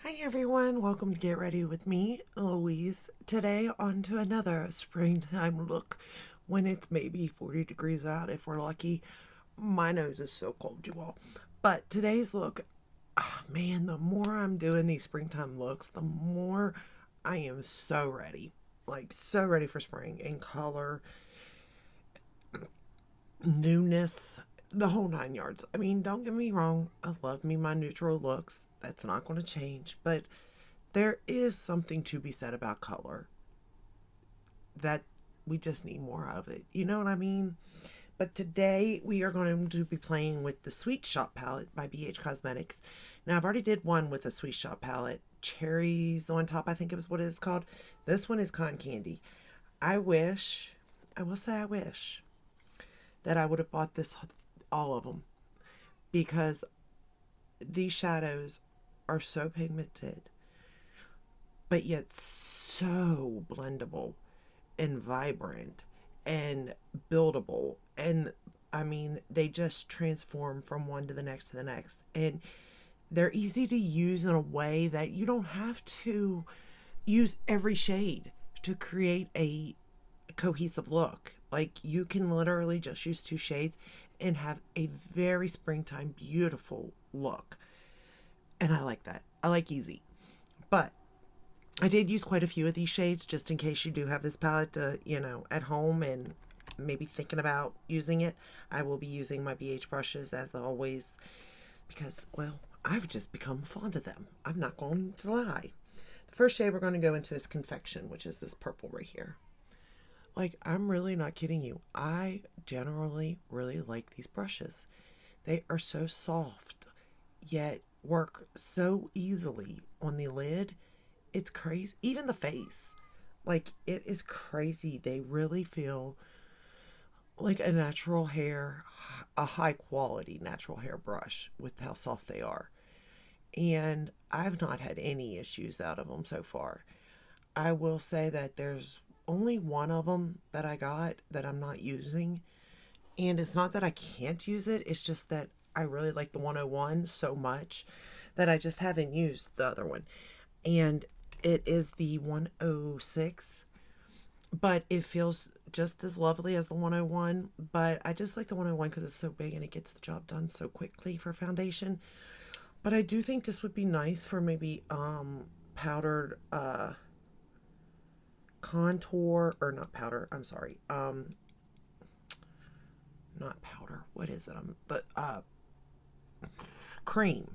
Hi everyone, welcome to Get Ready with me, Louise. Today on to another springtime look when it's maybe 40 degrees out if we're lucky. My nose is so cold, you all. But today's look, man, the more I'm doing these springtime looks, the more I am so ready. Like, so ready for spring in color, newness, the whole nine yards. I mean, don't get me wrong, I love me my neutral looks. That's not going to change. But there is something to be said about color that we just need more of it. You know what I mean? But today we are going to be playing with the Sweet Shop palette by BH Cosmetics. Now I've already did one with a Sweet Shop palette. Cherries on top, I think it was what it is called. This one is cotton candy. I wish, I will say I wish that I would have bought this, all of them, because these shadows are so pigmented, but yet so blendable and vibrant and buildable. And I mean, they just transform from one to the next to the next. And they're easy to use in a way that you don't have to use every shade to create a cohesive look. Like, you can literally just use two shades and have a very springtime beautiful look. And I like that. I like easy. But I did use quite a few of these shades just in case you do have this palette to, at home and maybe thinking about using it. I will be using my BH brushes as always because, well, I've just become fond of them. I'm not going to lie. The first shade we're going to go into is Confection, which is this purple right here. Like, I'm really not kidding you. I generally really like these brushes. They are so soft, yet work so easily on the lid. It's crazy. Even the face. Like, it is crazy. They really feel like a natural hair, a high quality natural hair brush with how soft they are. And I've not had any issues out of them so far. I will say that there's only one of them that I got that I'm not using. And it's not that I can't use it, it's just that I really like the 101 so much that I just haven't used the other one. And it is the 106, but it feels just as lovely as the 101. But I just like the 101 because it's so big and it gets the job done so quickly for foundation. But I do think this would be nice for maybe powdered contour, or not powder, I'm sorry, not powder, what is it, but cream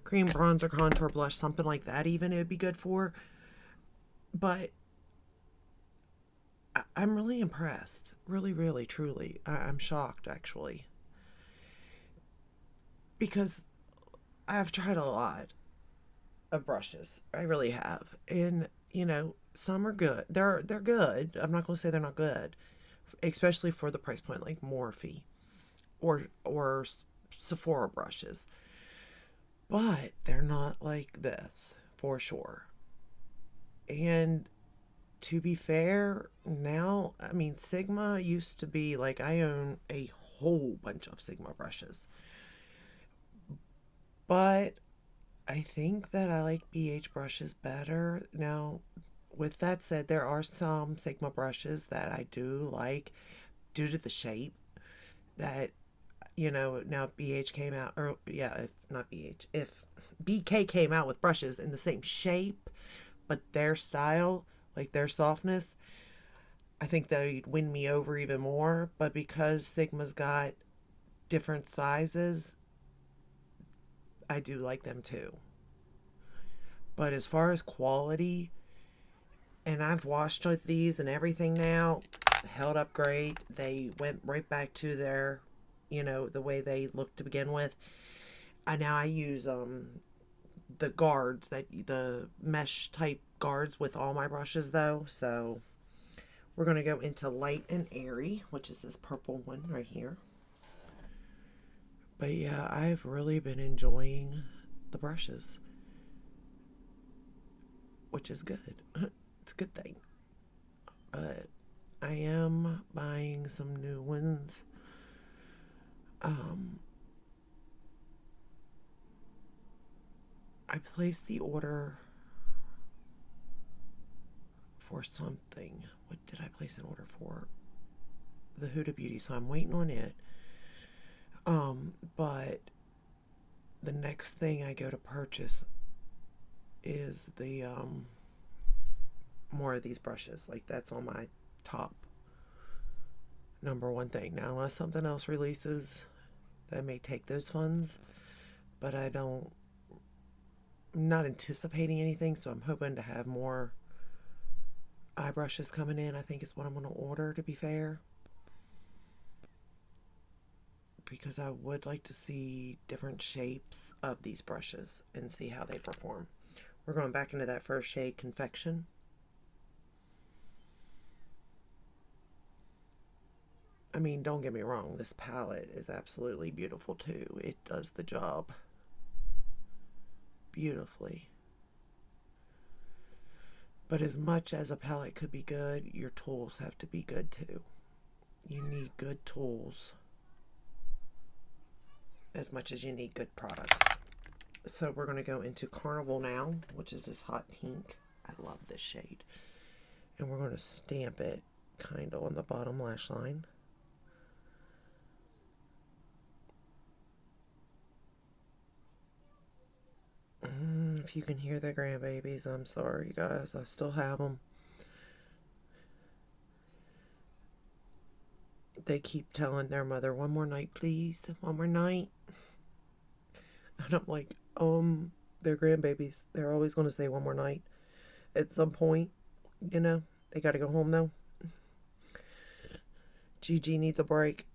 bronzer, contour, blush, something like that. Even it would be good for. But I'm really impressed, really, really, truly. I'm shocked actually, because I've tried a lot of brushes. I really have. And some are good. They're good. I'm not going to say they're not good, especially for the price point, like Morphe or Sephora brushes. But they're not like this for sure. And to be fair, now, I mean, Sigma used to be like, I own a whole bunch of Sigma brushes. But I think that I like BH brushes better. Now, with that said, there are some Sigma brushes that I do like due to the shape that, now BH came out, or yeah, if not BH, if BK came out with brushes in the same shape, but their style, like their softness, I think they'd win me over even more. But because Sigma's got different sizes, I do like them too. But as far as quality, and I've washed with these and everything now, held up great. They went right back to their, the way they looked to begin with. I use the guards, that the mesh type guards with all my brushes though. So we're going to go into Light and Airy, which is this purple one right here. But yeah, I've really been enjoying the brushes, which is good. It's a good thing. But I am buying some new ones. Um, I placed the order for something. What did I place an order for? The Huda Beauty, so I'm waiting on it. But the next thing I go to purchase is the more of these brushes. Like, that's on my top number one thing. Now, unless something else releases, that may take those funds, but I'm not anticipating anything, so I'm hoping to have more eye brushes coming in. I think is what I'm going to order, to be fair, because I would like to see different shapes of these brushes and see how they perform. We're going back into that first shade, Confection. I mean, don't get me wrong, this palette is absolutely beautiful too. It does the job beautifully. But as much as a palette could be good, your tools have to be good too. You need good tools as much as you need good products. So we're going to go into Carnival now, which is this hot pink. I love this shade. And we're going to stamp it kind of on the bottom lash line. If you can hear the grandbabies, I'm sorry, guys. I still have them. They keep telling their mother, one more night, please. One more night. And I'm like, they're grandbabies. They're always going to say one more night at some point. You know, they got to go home, though. Gigi needs a break.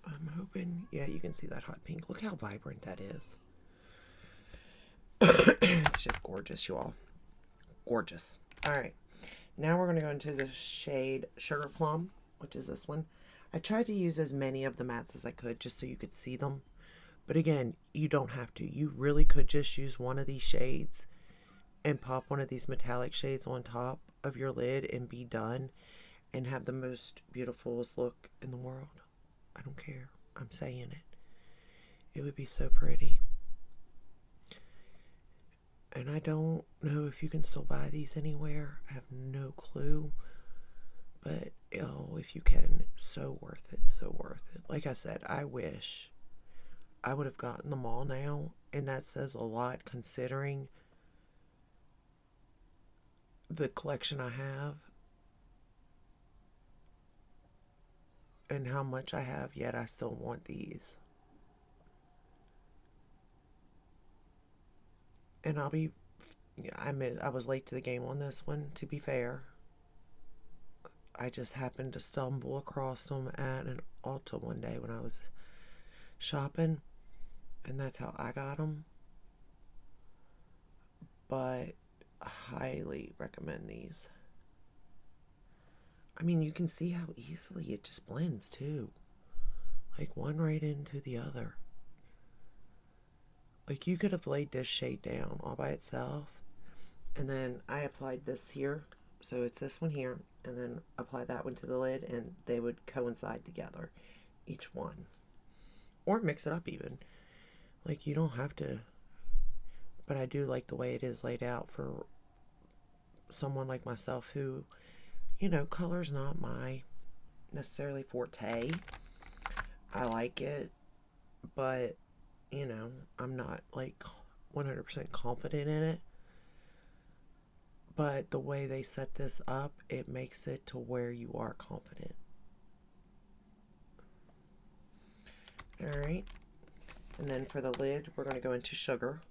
I'm hoping, yeah, you can see that hot pink. Look how vibrant that is. It's just gorgeous, you all. Gorgeous. All right. Now we're going to go into the shade Sugar Plum, which is this one. I tried to use as many of the mattes as I could just so you could see them. But again, you don't have to. You really could just use one of these shades and pop one of these metallic shades on top of your lid and be done and have the most beautifulest look in the world. I don't care. I'm saying it. It would be so pretty. And I don't know if you can still buy these anywhere. I have no clue. But, oh, if you can, so worth it. So worth it. Like I said, I wish I would have gotten them all now. And that says a lot considering the collection I have. And how much I have, yet I still want these. And I was late to the game on this one, to be fair. I just happened to stumble across them at an Ulta one day when I was shopping. And that's how I got them. But I highly recommend these. I mean, you can see how easily it just blends too. Like one right into the other. Like you could have laid this shade down all by itself. And then I applied this here. So it's this one here. And then apply that one to the lid. And they would coincide together. Each one. Or mix it up even. Like you don't have to. But I do like the way it is laid out for someone like myself who, you know, color's not my necessarily forte. I like it, but, you know, I'm not like 100% confident in it. But the way they set this up, it makes it to where you are confident. Alright. And then for the lid, we're going to go into Sugar,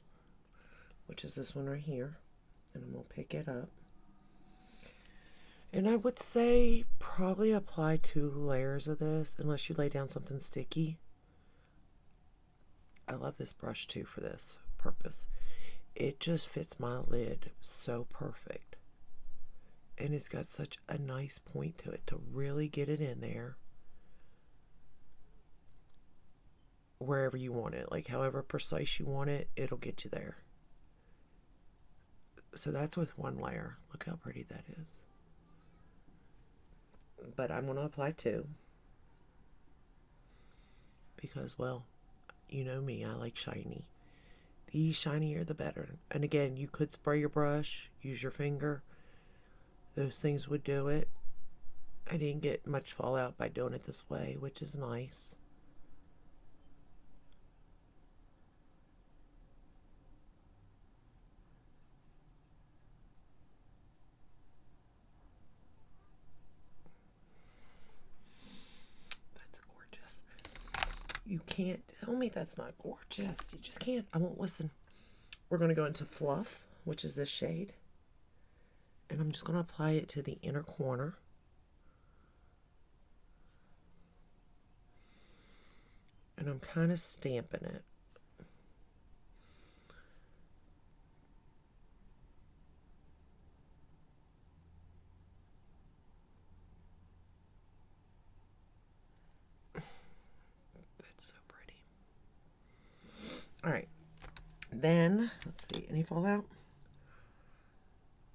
which is this one right here. And I'm going to pick it up. And I would say probably apply 2 layers of this, unless you lay down something sticky. I love this brush too for this purpose. It just fits my lid so perfect. And it's got such a nice point to it to really get it in there. Wherever you want it. Like however precise you want it, it'll get you there. So that's with 1 layer. Look how pretty that is. but I'm going to apply two because, well, you know me, I like shiny. The shinier the better. And again, you could spray your brush, use your finger. Those things would do it. I didn't get much fallout by doing it this way, which is nice. That's gorgeous. You can't tell me that's not gorgeous. You just can't. I won't listen. We're going to go into Fluff, which is this shade. And I'm just going to apply it to the inner corner. And I'm kind of stamping it. That's so pretty. All right. Then, let's see, any fallout?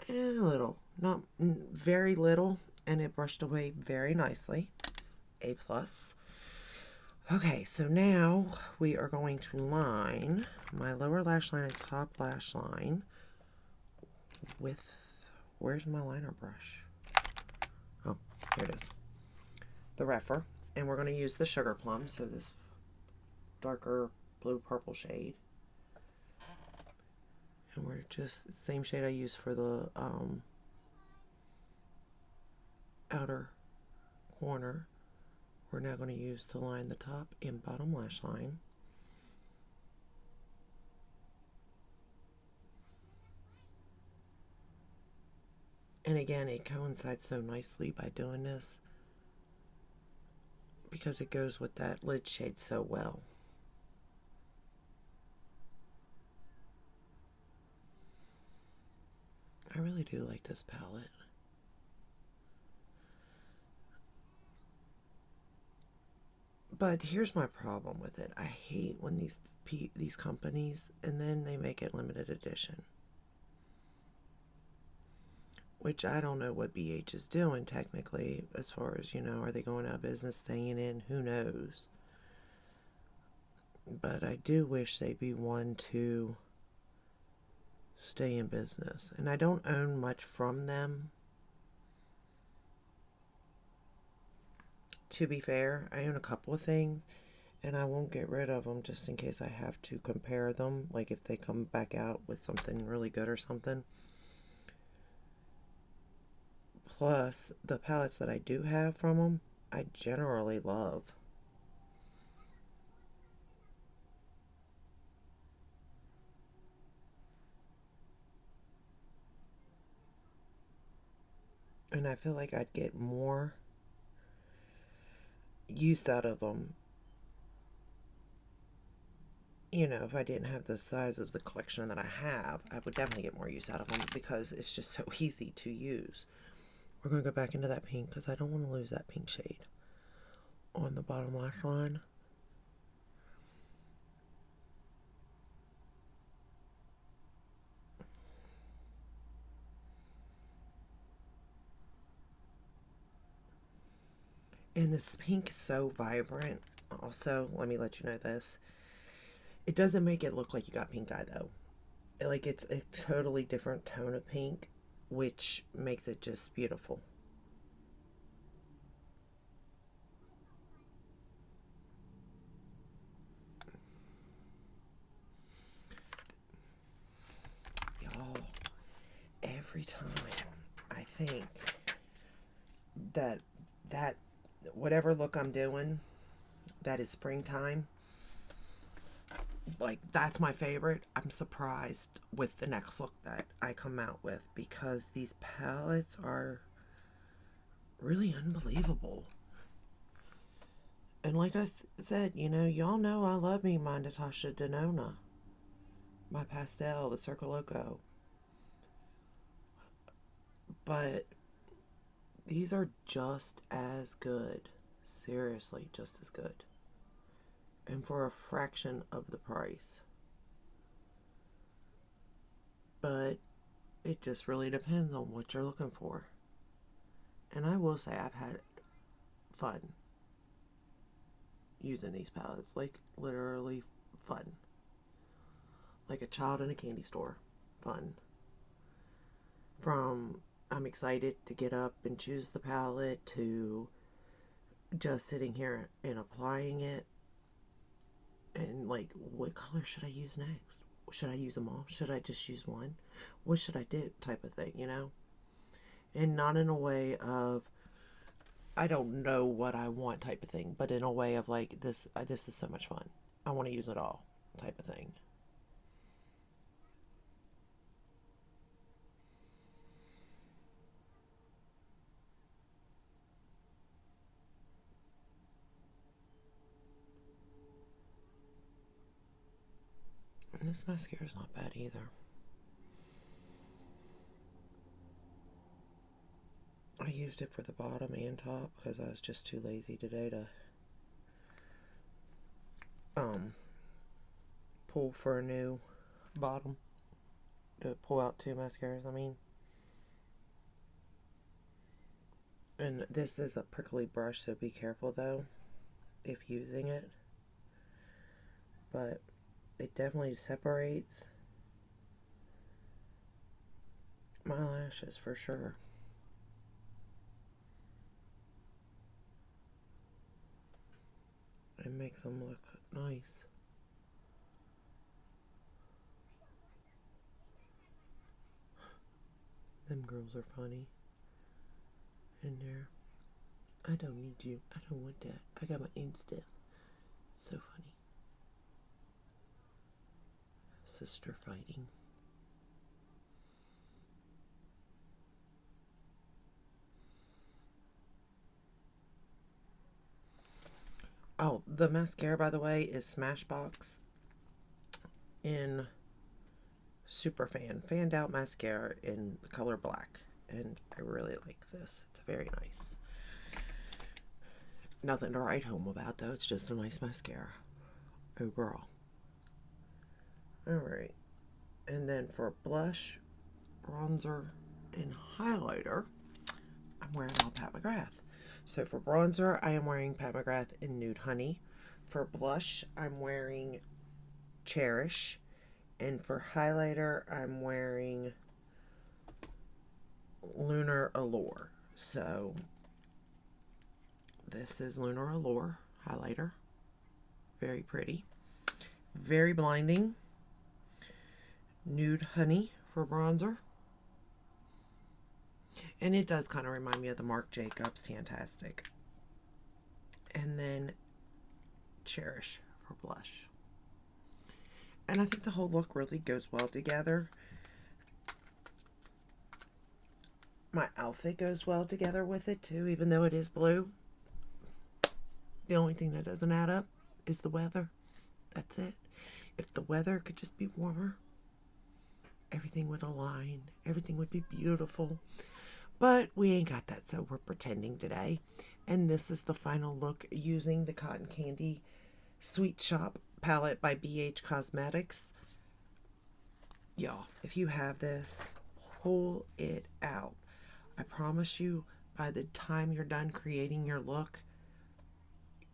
A little. Not very little. And it brushed away very nicely. A plus. Okay, so now we are going to line my lower lash line and top lash line with, where's my liner brush? Oh, here it is. The Reffer. And we're going to use the Sugar Plum, so this darker blue-purple shade. And we're just, same shade I used for the outer corner. We're now going to use to line the top and bottom lash line. And again, it coincides so nicely by doing this because it goes with that lid shade so well. I really do like this palette. But here's my problem with it. I hate when these companies, and then they make it limited edition. Which I don't know what BH is doing technically, as far as, you know, are they going out of business, staying in? Who knows? But I do wish they'd be one to stay in business. And I don't own much from them. To be fair, I own a couple of things, and I won't get rid of them just in case I have to compare them, like if they come back out with something really good or something. Plus, the palettes that I do have from them, I generally love. And I feel like I'd get more use out of them, you know, if I didn't have the size of the collection that I have. I would definitely get more use out of them because it's just so easy to use. We're going to go back into that pink because I don't want to lose that pink shade on the bottom lash line. And this pink is so vibrant. Also, let me let you know this. It doesn't make it look like you got pink eye though. Like, it's a totally different tone of pink, which makes it just beautiful. Y'all, every time I think that whatever look I'm doing that is springtime, like, that's my favorite, I'm surprised with the next look that I come out with because these palettes are really unbelievable. And like I said, you know, y'all know I love me my Natasha Denona, my pastel, the Circo Loco. But these are just as good. Seriously, just as good. And for a fraction of the price. But it just really depends on what you're looking for. And I will say I've had fun using these palettes. Like, literally fun. Like a child in a candy store. Fun. From I'm excited to get up and choose the palette to just sitting here and applying it. And like, what color should I use next? Should I use them all? Should I just use one? What should I do? Type of thing, you know? And not in a way of, I don't know what I want type of thing, but in a way of like, this is so much fun. I want to use it all type of thing. And this mascara is not bad either. I used it for the bottom and top because I was just too lazy today to pull for a new bottom, to pull out two mascaras, I mean. And this is a prickly brush, so be careful though if using it. But it definitely separates my lashes for sure. It makes them look nice. Them girls are funny in there. I don't need you. I don't want that. I got my own stuff. So funny. Sister fighting. Oh, the mascara, by the way, is Smashbox in Superfan. Fanned out mascara in the color black. And I really like this. It's very nice. Nothing to write home about, though. It's just a nice mascara overall. Alright. And then for blush, bronzer, and highlighter, I'm wearing all Pat McGrath. So for bronzer, I am wearing Pat McGrath in Nude Honey. For blush, I'm wearing Cherish. And for highlighter, I'm wearing Lunar Allure. So this is Lunar Allure highlighter. Very pretty. Very blinding. Nude Honey for bronzer. And it does kind of remind me of the Marc Jacobs Fantastic. And then Cherish for blush. And I think the whole look really goes well together. My outfit goes well together with it too, even though it is blue. The only thing that doesn't add up is the weather. That's it. If the weather could just be warmer, everything would align. Everything would be beautiful. But we ain't got that, so we're pretending today. And this is the final look using the Cotton Candy Sweet Shop palette by BH Cosmetics. Y'all, if you have this, pull it out. I promise you, by the time you're done creating your look,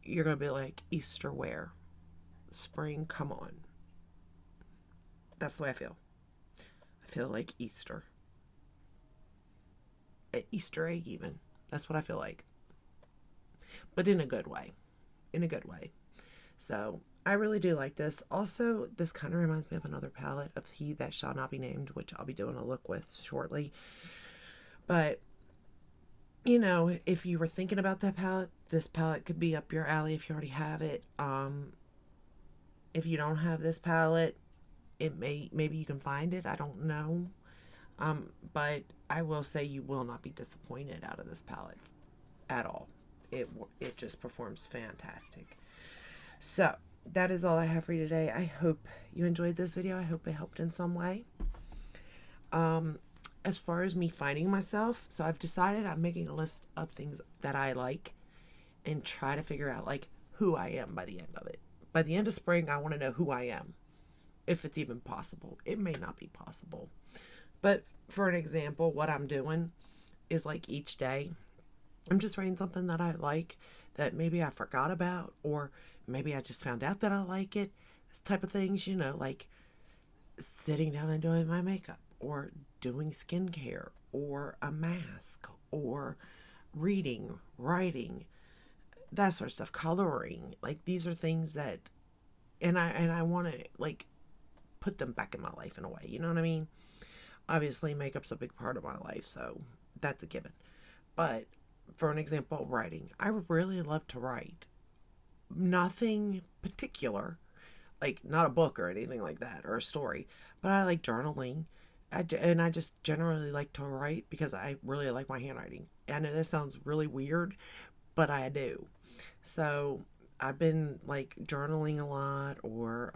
you're going to be like, Easter wear. Spring, come on. That's the way I feel. I feel like Easter. An Easter egg even. That's what I feel like. But in a good way. In a good way. So, I really do like this. Also, this kind of reminds me of another palette of He That Shall Not Be Named, which I'll be doing a look with shortly. But, you know, if you were thinking about that palette, this palette could be up your alley if you already have it. If you don't have this palette, maybe you can find it. I don't know. But I will say you will not be disappointed out of this palette at all. It just performs fantastic. So, that is all I have for you today. I hope you enjoyed this video. I hope it helped in some way. As far as me finding myself, so I've decided I'm making a list of things that I like and try to figure out like who I am by the end of it. By the end of spring, I want to know who I am. If it's even possible. It may not be possible. But for an example, what I'm doing is like each day I'm just writing something that I like that maybe I forgot about, or maybe I just found out that I like it. This type of things, like sitting down and doing my makeup, or doing skincare, or a mask, or reading, writing, that sort of stuff, coloring. Like these are things that, and I want to like put them back in my life in a way. You know what I mean? Obviously, makeup's a big part of my life, so that's a given. But for an example, writing, I really love to write. Nothing particular, like not a book or anything like that, or a story, but I like journaling. And I just generally like to write because I really like my handwriting. I know this sounds really weird, but I do. So I've been like journaling a lot, or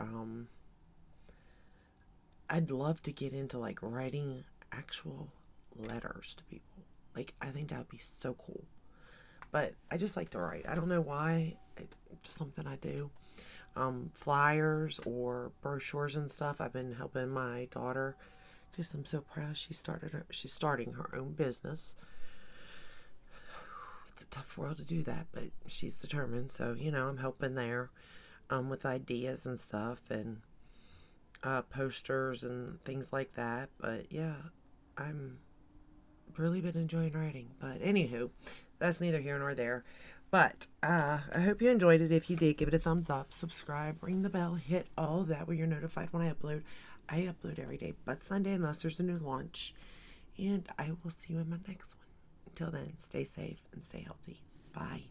I'd love to get into like writing actual letters to people. Like, I think that would be so cool. But I just like to write. I don't know why. It's just something I do. Flyers or brochures and stuff. I've been helping my daughter because I'm so proud she's starting her own business. It's a tough world to do that, but she's determined. So, I'm helping there with ideas and stuff, and posters and things like that. But yeah, I'm really been enjoying writing. But anywho, that's neither here nor there. But I hope you enjoyed it. If you did, give it a thumbs up, subscribe, ring the bell, hit all of that where you're notified when I upload. I upload every day but Sunday unless there's a new launch. And I will see you in my next one. Until then, stay safe and stay healthy. Bye.